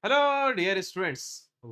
Hello dear students,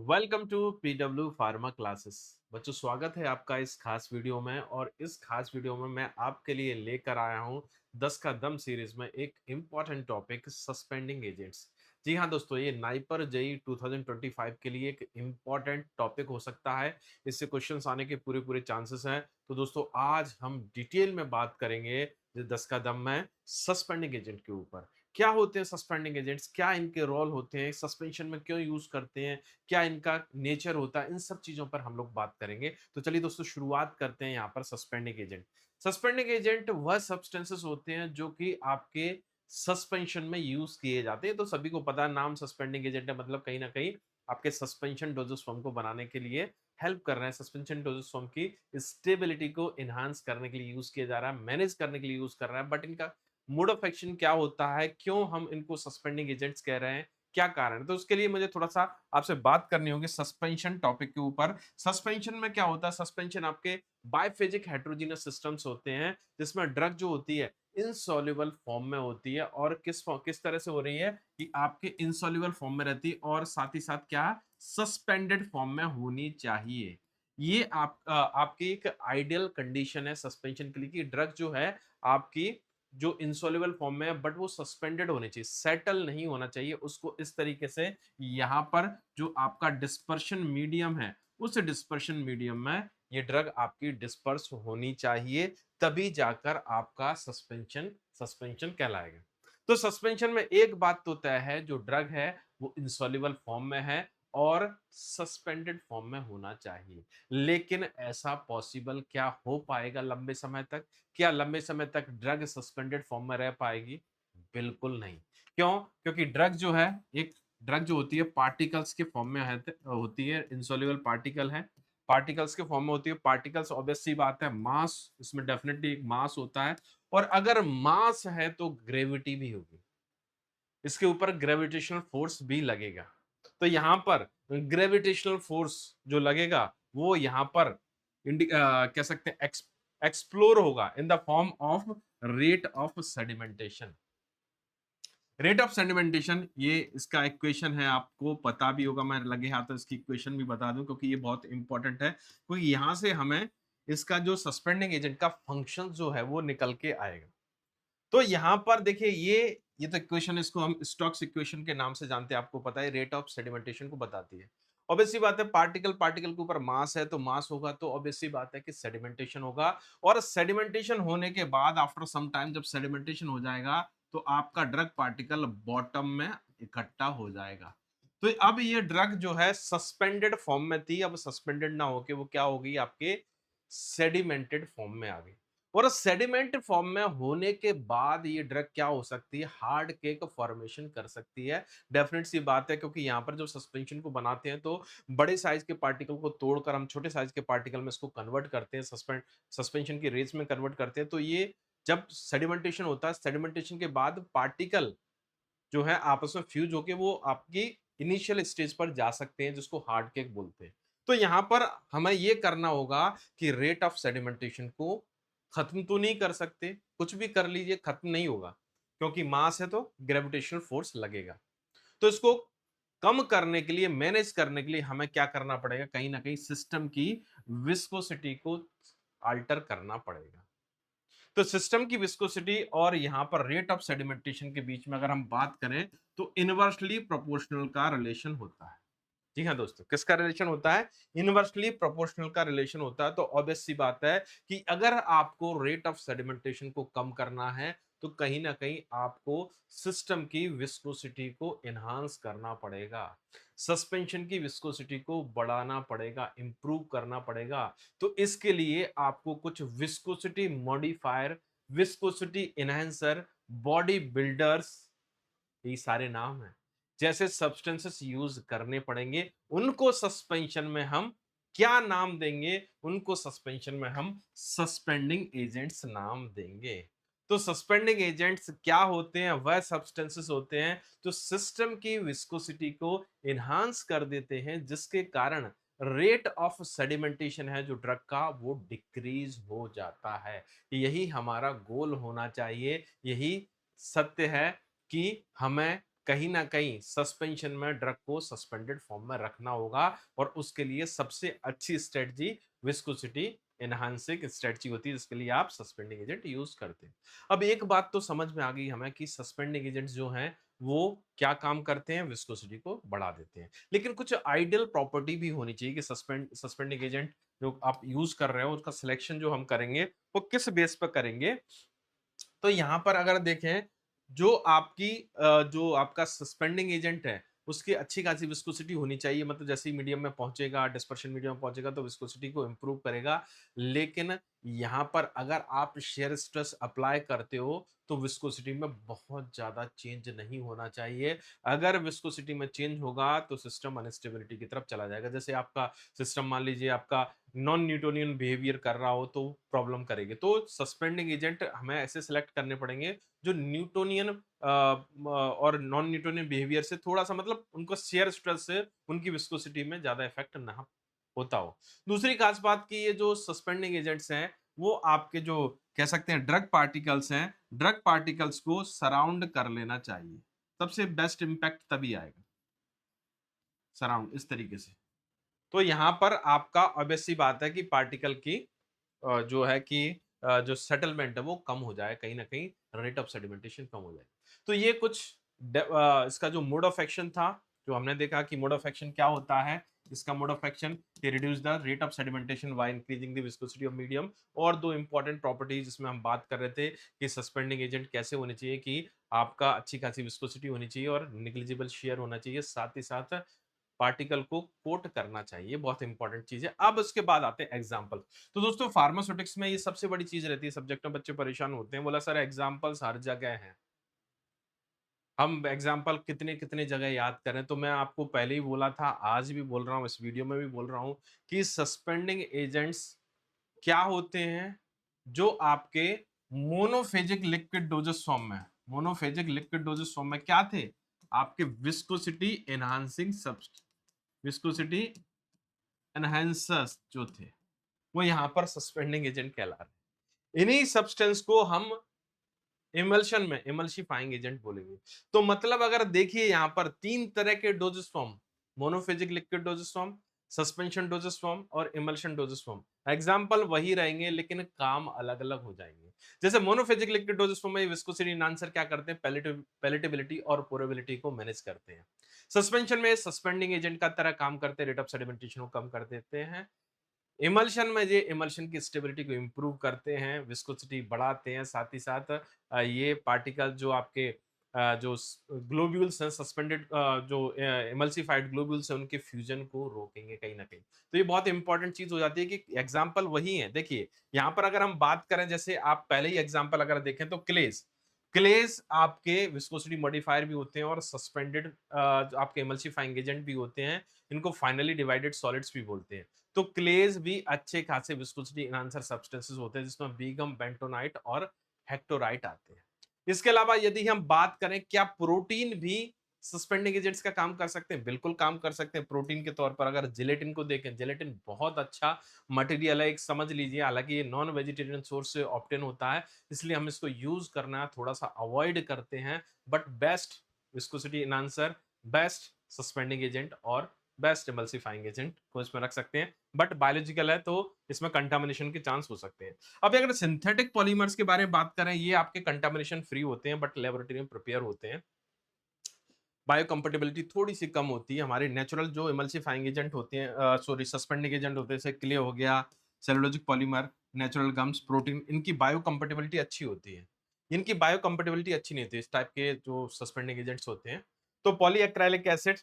welcome to PW pharma classes. बच्चों, स्वागत है आपका इस खास वीडियो में। और इस खास वीडियो में मैं आपके लिए लेकर आया हूं 10 का दम सीरीज में एक इम्पॉर्टेंट टॉपिक, सस्पेंडिंग एजेंट्स। जी हाँ दोस्तों, ये नाइपर जेई 2025 के लिए एक इम्पॉर्टेंट टॉपिक हो सकता है। इससे क्वेश्चंस आने के पूरे पूरे चांसेस हैं। तो दोस्तों, आज हम डिटेल में बात करेंगे 10 का दम में सस्पेंडिंग एजेंट के ऊपर। क्या होते हैं सस्पेंडिंग एजेंट्स, क्या इनके रोल होते हैं, सस्पेंशन में क्यों यूज करते हैं, क्या इनका नेचर होता है, इन सब चीजों पर हम लोग बात करेंगे। तो चलिए दोस्तों, शुरुआत करते हैं यहाँ पर सस्पेंडिंग एजेंट। सस्पेंडिंग एजेंट वह सब्सटेंसेस होते हैं जो कि आपके सस्पेंशन में यूज किए जाते हैं। तो सभी को पता है, नाम सस्पेंडिंग एजेंट है, मतलब कहीं ना कहीं आपके सस्पेंशन डोजेस फॉर्म को बनाने के लिए हेल्प कर रहे हैं। सस्पेंशन डोजेस फॉर्म की स्टेबिलिटी को एनहांस करने के लिए यूज किया जा रहा है, मैनेज करने के लिए यूज कर रहा है। बट इनका मोड ऑफ एक्शन क्या होता है, क्यों हम इनको सस्पेंडिंग एजेंट्स कह रहे हैं, क्या कारण है, तो उसके लिए मुझे थोड़ा सा आपसे बात करनी होगी सस्पेंशन टॉपिक के ऊपर। सस्पेंशन में क्या होता है, सस्पेंशन आपके बाइफेजिक हेटेरोजेनस सिस्टम्स होते हैं जिसमें ड्रग जो होती है इनसॉल्युबल फॉर्म में होती है। और किस तरह से हो रही है कि आपके इनसॉल्युबल फॉर्म में रहती है और साथ ही साथ क्या, सस्पेंडेड फॉर्म में होनी चाहिए। ये आपकी एक आइडियल कंडीशन है सस्पेंशन के लिए कि ड्रग जो है आपकी जो इंसॉल्युबल फॉर्म में है, बट वो सस्पेंडेड होनी चाहिए, सेटल नहीं होना चाहिए। उसको इस तरीके से यहाँ पर जो आपका डिस्पर्शन मीडियम है, उस डिस्पर्शन मीडियम में ये ड्रग आपकी डिस्पर्स होनी चाहिए, तभी जाकर आपका सस्पेंशन सस्पेंशन कहलाएगा। तो सस्पेंशन में एक बात तो तय है, जो ड्रग है वो इंसॉल्युबल फॉर्म में है और सस्पेंडेड फॉर्म में होना चाहिए। लेकिन ऐसा पॉसिबल क्या हो पाएगा लंबे समय तक? क्या लंबे समय तक ड्रग सस्पेंडेड फॉर्म में रह पाएगी? बिल्कुल नहीं। क्यों? क्योंकि ड्रग जो है, एक ड्रग जो होती है पार्टिकल्स के फॉर्म में होती है, इनसॉल्युबल पार्टिकल है, पार्टिकल्स के फॉर्म में होती है। पार्टिकल्स ऑब्वियस सी बात है, मास, इसमें डेफिनेटली एक मास होता है। और अगर मास है तो ग्रेविटी भी होगी, इसके ऊपर ग्रेविटेशनल फोर्स भी लगेगा। तो यहां पर ग्रेविटेशनल फोर्स जो लगेगा वो यहां पर कह सकते हैं एक्सप्लोर होगा in the form of rate of sedimentation. Rate of sedimentation, ये इसका इक्वेशन है, आपको पता भी होगा, मैं लगे हाथ इसकी इक्वेशन भी बता दूं क्योंकि ये बहुत इंपॉर्टेंट है, क्योंकि यहां से हमें इसका जो सस्पेंडिंग एजेंट का फंक्शन जो है वो निकल के आएगा। तो यहां पर देखिए, ये तो इक्वेशन, इसको हम स्टोक्स इक्वेशन के नाम से जानते हैं, आपको पता है, रेट ऑफ सेडिमेंटेशन को बताती है। ऑब्वियस सी बात है, पार्टिकल पार्टिकल के ऊपर मास है तो मास होगा, तो ऑब्वियस सी बात है कि सेडिमेंटेशन होगा। और सेडिमेंटेशन होने के बाद आफ्टर सम टाइम जब सेडिमेंटेशन हो जाएगा तो आपका ड्रग पार्टिकल बॉटम में इकट्ठा हो जाएगा। तो अब ये ड्रग जो है सस्पेंडेड फॉर्म में थी, अब सस्पेंडेड ना होके वो क्या होगी, आपके सेडिमेंटेड फॉर्म में आ गई। और सेडिमेंट फॉर्म में होने के बाद ये ड्रग क्या हो सकती है, हार्ड केक फॉर्मेशन कर सकती है। डेफिनेट सी बात है, क्योंकि यहाँ पर जो सस्पेंशन को बनाते हैं तो बड़े साइज के पार्टिकल को तोड़कर हम छोटे साइज के पार्टिकल में इसको कन्वर्ट करते हैं, सस्पेंशन की रेस में कन्वर्ट करते हैं। तो ये जब सेडिमेंटेशन होता है, सेडिमेंटेशन के बाद पार्टिकल जो है आपस में फ्यूज होके वो आपकी इनिशियल स्टेज पर जा सकते हैं, जिसको हार्ड केक बोलते हैं। तो यहां पर हमें ये करना होगा कि रेट ऑफ सेडिमेंटेशन को खत्म तो नहीं कर सकते, कुछ भी कर लीजिए खत्म नहीं होगा, क्योंकि मास है तो ग्रेविटेशनल फोर्स लगेगा। तो इसको कम करने के लिए, मैनेज करने के लिए हमें क्या करना पड़ेगा, कहीं ना कहीं सिस्टम की विस्कोसिटी को अल्टर करना पड़ेगा। तो सिस्टम की विस्कोसिटी और यहां पर रेट ऑफ सेडिमेंटेशन के बीच में अगर हम बात करें तो इनवर्सली प्रोपोर्शनल का रिलेशन होता है। जी हाँ दोस्तों, किसका रिलेशन होता है, इनवर्सली प्रोपोर्शनल का रिलेशन होता है। तो ऑब्वियस सी बात है कि अगर आपको रेट ऑफ सेडिमेंटेशन को कम करना है तो कहीं ना कहीं आपको सिस्टम की विस्कोसिटी को एनहांस करना पड़ेगा, सस्पेंशन की विस्कोसिटी को बढ़ाना पड़ेगा, इंप्रूव करना पड़ेगा। तो इसके लिए आपको कुछ viscosity modifier, viscosity enhancer, body builders, ये सारे नाम हैं, जैसे सब्सटेंसेस यूज करने पड़ेंगे। उनको सस्पेंशन में हम क्या नाम देंगे, उनको सस्पेंशन में हम सस्पेंडिंग एजेंट्स नाम देंगे। तो सस्पेंडिंग एजेंट्स क्या होते हैं, वह सब्सटेंसेस होते हैं जो सिस्टम की विस्कोसिटी को इनहांस कर देते हैं, जिसके कारण रेट ऑफ सेडिमेंटेशन है जो ड्रग का वो डिक्रीज हो जाता है। यही हमारा गोल होना चाहिए, यही सत्य है कि हमें कहीं ना कहीं सस्पेंशन में ड्रग को सस्पेंडेड फॉर्म में रखना होगा, और उसके लिए सबसे अच्छी स्ट्रेटजी विस्कोसिटी एनहांसिंग स्ट्रेटजी होती है, जिसके लिए आप सस्पेंडिंग एजेंट यूज करते हैं। अब एक बात तो समझ में आ गई हमें कि सस्पेंडिंग एजेंट्स जो हैं वो क्या काम करते हैं, विस्कोसिटी को बढ़ा देते हैं। लेकिन कुछ आइडियल प्रॉपर्टी भी होनी चाहिए कि सस्पेंडिंग एजेंट जो आप यूज कर रहे हो उसका सिलेक्शन जो हम करेंगे वो किस बेस पर करेंगे। तो यहाँ पर अगर देखें, जो आपकी जो आपका सस्पेंडिंग एजेंट है उसकी अच्छी खासी विस्कोसिटी होनी चाहिए, मतलब जैसे ही मीडियम में पहुंचेगा, डिस्पर्शन मीडियम में पहुंचेगा तो विस्कोसिटी को इंप्रूव करेगा। लेकिन यहाँ पर अगर आप शेयर स्ट्रेस अप्लाई करते हो तो विस्कोसिटी में बहुत ज्यादा चेंज नहीं होना चाहिए। अगर विस्कोसिटी में चेंज होगा तो सिस्टम अनस्टेबिलिटी की तरफ चला जाएगा। जैसे आपका सिस्टम मान लीजिए आपका नॉन न्यूटोनियन बिहेवियर कर रहा हो तो प्रॉब्लम करेगी। तो सस्पेंडिंग एजेंट हमें ऐसे सिलेक्ट करने पड़ेंगे जो न्यूटोनियन और नॉन न्यूटोनियन बिहेवियर से थोड़ा सा, मतलब उनको शेयर स्ट्रेस से उनकी विस्कोसिटी में ज्यादा इफेक्ट ना होता हो। दूसरी खास बात की ये जो सस्पेंडिंग एजेंट्स हैं वो आपके जो कह सकते हैं ड्रग पार्टिकल्स हैं, ड्रग पार्टिकल्स को सराउंड कर लेना चाहिए। सबसे बेस्ट इंपैक्ट तभी आएगा सराउंड इस तरीके से। तो यहाँ पर आपका ऑब्वियस सी बात है कि पार्टिकल की जो है कि जो सेटलमेंट है वो कम हो जाए, कहीं ना कहीं रेट ऑफ सेडिमेंटेशन कम हो जाए। तो ये कुछ इसका जो मोड ऑफ एक्शन था, जो हमने देखा कि मोड ऑफ एक्शन क्या होता है। इसका mode of action reduce the rate of sedimentation by increasing the viscosity of medium. और दो इंपॉर्टेंट प्रॉपर्टीज जिसमें हम बात कर रहे थे कि सस्पेंडिंग एजेंट कैसे होने चाहिए, कि आपका अच्छी खासी विस्कोसिटी होनी चाहिए और निग्लिजिबल शेयर होना चाहिए, साथ ही साथ पार्टिकल को कोट करना चाहिए। बहुत इंपॉर्टेंट चीज है। अब उसके बाद आते हैं एग्जांपल। तो दोस्तों फार्मास्यूटिक्स में ये सबसे बड़ी चीज रहती है, सब्जेक्ट में बच्चे परेशान होते हैं, बोला सर एग्जांपल्स हर जगह हैं, हम एग्जाम्पल कितने कितने जगह याद करें। तो मैं आपको पहले ही बोला था, आज भी बोल रहा हूँ, इस वीडियो में भी बोल रहा हूँ कि सस्पेंडिंग एजेंट्स क्या होते हैं, जो आपके मोनोफेजिक लिक्विड डोजेस फॉर्म में, मोनोफेजिक लिक्विड डोजेस फॉर्म में क्या थे, आपके viscosity enhancing substance, viscosity enhancers जो थे वो यहां पर सस्पेंडिंग एजेंट कहला रहे हैं। इन्हीं सब्सटेंस को हम इमल्शन में इमल्सिफाइंग एजेंट बोलेंगे। तो मतलब अगर देखिए यहां पर तीन तरह के doses form, monophasic liquid dosage form, suspension doses form और इमल्शन डोजेस फॉर्म। एग्जांपल वही रहेंगे लेकिन काम अलग अलग हो जाएंगे। जैसे मोनोफेजिक लिक्विड डोजेस फॉर्म में विस्कोसिटी एनहांसर क्या करते हैं, पैलेटेबिलिटी और पोरेबिलिटी को मैनेज करते हैं। सस्पेंशन में सस्पेंडिंग एजेंट का तरह काम करते हैं, रेट ऑफ सेडिमेंटेशन को कम कर देते हैं। इमल्शन में ये इमल्शन की स्टेबिलिटी को इंप्रूव करते हैं, विस्कोसिटी बढ़ाते हैं, साथ ही साथ ये पार्टिकल जो आपके जो ग्लोब्यूल्स हैं, सस्पेंडेड जो इमल्सिफाइड ग्लोब्यूल्स हैं, उनके फ्यूजन को रोकेंगे कहीं ना कहीं। तो ये बहुत इंपॉर्टेंट चीज हो जाती है कि एग्जाम्पल वही है। देखिए यहाँ पर अगर हम बात करें, जैसे आप पहले ही एग्जाम्पल अगर देखें तो क्लेस, क्लेस आपके विस्कोसिटी मॉडिफायर भी होते हैं और सस्पेंडेड आपके इमल्सिफाइंग एजेंट भी होते हैं। इनको फाइनली डिवाइडेड सॉलिड्स भी बोलते हैं। तो क्लेज भी अच्छे खासे विस्कोसिटी एनहांसर सब्सटेंसेस होते हैं, जिसमें बीगम, बेंटोनाइट और हेक्टोराइट आते हैं। इसके अलावा यदि हम बात करें, क्या प्रोटीन भी सस्पेंडिंग एजेंट्स का काम कर सकते हैं? बिल्कुल काम कर सकते हैं। प्रोटीन के तौर पर अगर जिलेटिन को देखें, जिलेटिन बहुत अच्छा मटेरियल है, एक समझ लीजिए। हालांकि ये नॉन वेजिटेरियन सोर्स से ऑब्टेन होता है, इसलिए हम इसको यूज करना थोड़ा सा अवॉइड करते हैं। But best viscosity enhancer, best suspending agent और बेस्ट इमल्सिफाइंग एजेंट को इसमें रख सकते हैं। बट बायोलॉजिकल है तो इसमें कंटामिनेशन के चांस हो सकते हैं। अब अगर सिंथेटिक पॉलीमर्स के बारे में बात करें, ये आपके कंटामिनेशन फ्री होते हैं बट लेबोरेटरी में प्रिपेयर होते हैं। बायोकम्पेटिबिलिटी थोड़ी सी कम होती है। हमारे नेचुरल जो इमल्सिफाइंग एजेंट होते हैं, सॉरी सस्पेंडिंग एजेंट होते हैं, जैसे क्ले हो गया, cellulosic polymer, natural gums, protein, इनकी बायोकम्पेटिबिलिटी अच्छी होती है। इनकी बायोकम्पेटिबिलिटी अच्छी नहीं होती इस टाइप के जो सस्पेंडिंग एजेंट्स होते हैं। तो पॉलीएक्राइलिक एसिड,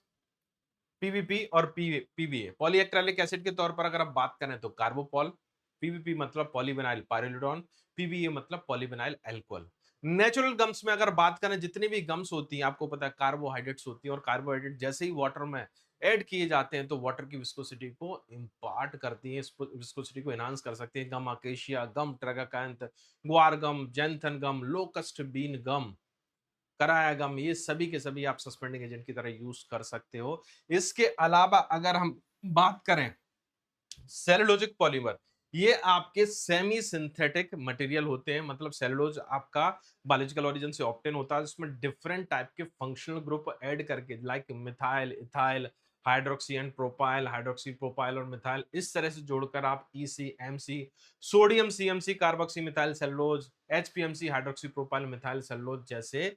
पीवीपी और पीवीए, पॉलीएक्राइलिक एसिड के तौर पर अगर आप बात करें तो कार्बोपॉल, पीवीपी मतलब पॉलीविनाइल पायरिलोडोन, पीवीए मतलब पॉलीविनाइल अल्कोहल। नेचुरल गम्स में अगर बात करें, जितनी भी गम्स होती हैं आपको पता है कार्बोहाइड्रेट्स होती हैं, और कार्बोहाइड्रेट जैसे ही वाटर में ऐड किए जाते हैं तो वाटर की विस्कोसिटी को इंपार्ट करती है, विस्कोसिटी को एनहांस कर सकती है। गम अकेशिया, गम ट्रगाकैंथ, ग्वार गम, जैंथन गम, लोकस्ट बीन गम, कराया गम, ये सभी के सभी आप सस्पेंडिंग एजेंट की तरह यूज कर सकते हो। इसके अलावा अगर हम बात करें सेलुलोजिक पॉलीमर, ये आपके सेमी सिंथेटिक मटेरियल होते हैं, मतलब सेलुलोज आपका बायोलॉजिकल ओरिजिन से ऑब्टेन होता है, जिसमें डिफरेंट टाइप के फंक्शनल ग्रुप ऐड करके like methyl, ethyl, hydroxy and propyl, hydroxy propyl और मिथाइल, इस तरह से जोड़कर आप EC, MC, sodium CMC carboxy methyl cellulose, HPMC hydroxy propyl methyl cellulose जैसे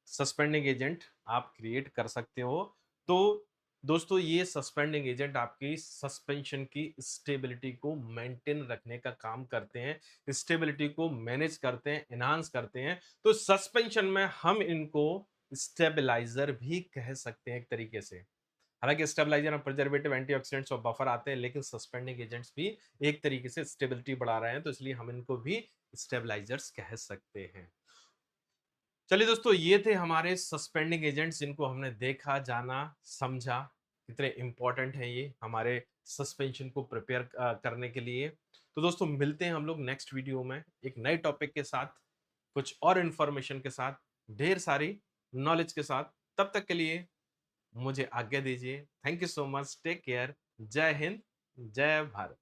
सस्पेंडिंग एजेंट आप क्रिएट कर सकते हो। तो दोस्तों ये सस्पेंडिंग एजेंट आपकी सस्पेंशन की स्टेबिलिटी को मेंटेन रखने का काम करते हैं, स्टेबिलिटी को मैनेज करते हैं, एनहांस करते हैं। तो सस्पेंशन में हम इनको स्टेबलाइजर भी कह सकते हैं एक तरीके से। हालांकि स्टेबलाइजर में प्रिजर्वेटिव, एंटीऑक्सीडेंट्स और बफर आते हैं, लेकिन सस्पेंडिंग एजेंट्स भी एक तरीके से स्टेबिलिटी बढ़ा रहे हैं, तो इसलिए हम इनको भी स्टेबलाइजर्स कह सकते हैं। चलिए दोस्तों, ये थे हमारे सस्पेंडिंग एजेंट्स जिनको हमने देखा, जाना, समझा, कितने इंपॉर्टेंट हैं ये हमारे सस्पेंशन को प्रिपेयर करने के लिए। तो दोस्तों मिलते हैं हम लोग नेक्स्ट वीडियो में एक नए टॉपिक के साथ, कुछ और इंफॉर्मेशन के साथ, ढेर सारी नॉलेज के साथ। तब तक के लिए मुझे आज्ञा दीजिए। Thank you so much, take care, जय हिंद, जय भारत।